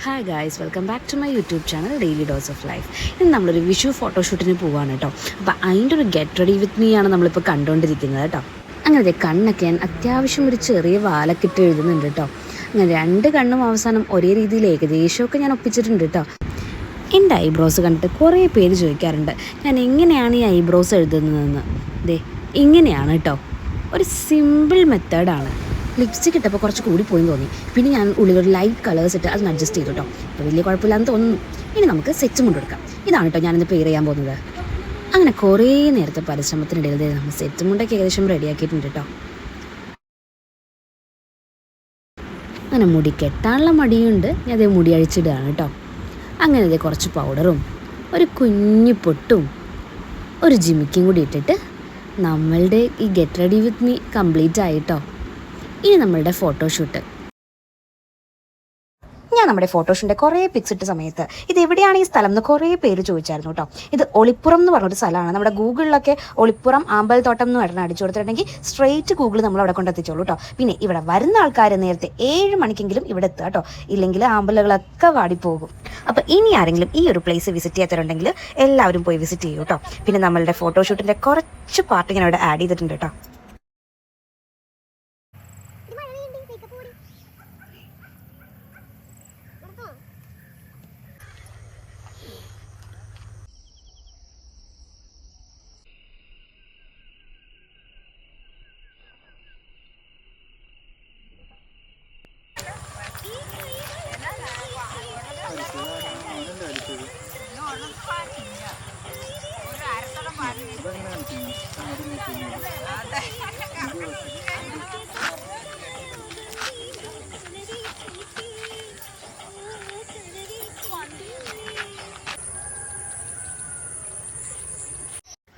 Hi guys, welcome back to my YouTube channel daily dose of life. ഇന്ന് നമ്മളൊരു വിഷു ഫോട്ടോഷൂട്ടിന് പോവാണ് കേട്ടോ. അപ്പോൾ അതിൻ്റെ ഒരു ഗെറ്റ് റെഡി വിത്ത് മീ ആണ് നമ്മളിപ്പോൾ കണ്ടുകൊണ്ടിരിക്കുന്നത് കേട്ടോ. അങ്ങനെ കണ്ണൊക്കെ ഞാൻ അത്യാവശ്യം ഒരു ചെറിയ വാലൊക്കെ ഇട്ട് എഴുതുന്നുണ്ട് കേട്ടോ. അങ്ങനെ രണ്ട് കണ്ണും അവസാനം ഒരേ രീതിയിൽ ഏകദേശമൊക്കെ ഞാൻ ഒപ്പിച്ചിട്ടുണ്ട് കേട്ടോ. എൻ്റെ ഐബ്രോസ് കണ്ടിട്ട് കുറേ പേര് ചോദിക്കാറുണ്ട് ഞാൻ എങ്ങനെയാണ് ഈ ഐബ്രോസ് എഴുതുന്നതെന്ന്. ഇങ്ങനെയാണ് കേട്ടോ, ഒരു സിമ്പിൾ മെത്തേഡാണ്. ലിപ്സ്റ്റിക് ഇട്ടപ്പോൾ കുറച്ച് കൂടിപ്പോയെന്ന് തോന്നി. പിന്നെ ഞാൻ ഉള്ളിലൊരു ലൈറ്റ് കളേഴ്സ് ഇട്ട് അത് അഡ്ജസ്റ്റ് ചെയ്തു കേട്ടോ. അപ്പോൾ വലിയ കുഴപ്പമില്ലാന്ന് തോന്നുന്നു. ഇനി നമുക്ക് സെറ്റ് മുണ്ട് കൊടുക്കാം. ഇതാണ് കേട്ടോ ഞാനിന്ന് പെയർ ചെയ്യാൻ പോകുന്നത്. അങ്ങനെ കുറേ നേരത്തെ പരിശ്രമത്തിനിടയിൽ നമ്മൾ സെറ്റ് മുണ്ടൊക്കെ ഏകദേശം റെഡിയാക്കിയിട്ടുണ്ട് കേട്ടോ. അങ്ങനെ മുടി കെട്ടാനുള്ള മടിയുണ്ട്, ഞാൻ അതേ മുടി അഴിച്ചിടുകയാണ് കേട്ടോ. അങ്ങനെ അതേ കുറച്ച് പൗഡറും ഒരു കുഞ്ഞു പൊട്ടും ഒരു ജിമിക്കും കൂടി ഇട്ടിട്ട് നമ്മളുടെ ഈ get ready with me complete ആയിട്ടോ. ഇനി നമ്മളുടെ ഫോട്ടോഷൂട്ട്. ഞാൻ നമ്മുടെ ഫോട്ടോഷൂട്ടിൻ്റെ കുറേ പിക്സ് ഇട്ട സമയത്ത് ഇത് എവിടെയാണ് ഈ സ്ഥലം എന്ന് കുറേ പേര് ചോദിച്ചായിരുന്നു കേട്ടോ. ഇത് ഒളിപ്പുറം എന്ന് പറഞ്ഞൊരു സ്ഥലമാണ്. നമ്മുടെ ഗൂഗിളിലൊക്കെ ഒളിപ്പുറം ആമ്പൽത്തോട്ടം എന്ന് പറഞ്ഞാൽ അടിച്ചു കൊടുത്തിട്ടുണ്ടെങ്കിൽ സ്ട്രെയിറ്റ് ഗൂഗിൾ നമ്മൾ അവിടെ കൊണ്ടെത്തിച്ചോളൂ കേട്ടോ. പിന്നെ ഇവിടെ വരുന്ന ആൾക്കാർ നേരത്തെ 7 മണിക്കെങ്കിലും ഇവിടെ എത്തുക കേട്ടോ, ഇല്ലെങ്കിൽ ആമ്പലുകളൊക്കെ വാടിപ്പോകും. അപ്പോൾ ഇനി ആരെങ്കിലും ഈ ഒരു പ്ലേസ് വിസിറ്റ് ചെയ്യാത്തവരുണ്ടെങ്കിൽ എല്ലാവരും പോയി വിസിറ്റ് ചെയ്യൂ കേട്ടോ. പിന്നെ നമ്മളുടെ ഫോട്ടോഷൂട്ടിൻ്റെ കുറച്ച് പാർട്ട് ഞാൻ അവിടെ ആഡ് ചെയ്തിട്ടുണ്ട് കേട്ടോ.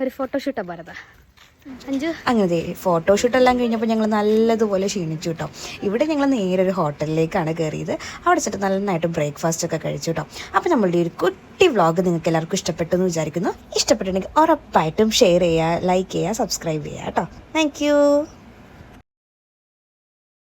ഒരു ഫോട്ടോഷൂട്ടാണ് ഭാരത അങ്ങനെ ഫോട്ടോഷൂട്ടെല്ലാം കഴിഞ്ഞപ്പോൾ ഞങ്ങൾ നല്ലതുപോലെ ക്ഷീണിച്ചു കേട്ടോ. ഇവിടെ ഞങ്ങൾ നേരെ ഒരു ഹോട്ടലിലേക്കാണ് കയറിയത്. അവിടെ വെച്ചിട്ട് നന്നായിട്ട് ബ്രേക്ക്ഫാസ്റ്റ് ഒക്കെ കഴിച്ചു കേട്ടോ. അപ്പോൾ നമ്മളുടെ ഒരു കുട്ടി വ്ളോഗ് നിങ്ങൾക്ക് എല്ലാവർക്കും ഇഷ്ടപ്പെട്ടു എന്ന് വിചാരിക്കുന്നു. ഇഷ്ടപ്പെട്ടിട്ടുണ്ടെങ്കിൽ ഉറപ്പായിട്ടും ഷെയർ ചെയ്യുക, ലൈക്ക് ചെയ്യുക, സബ്സ്ക്രൈബ് ചെയ്യുക കേട്ടോ. താങ്ക്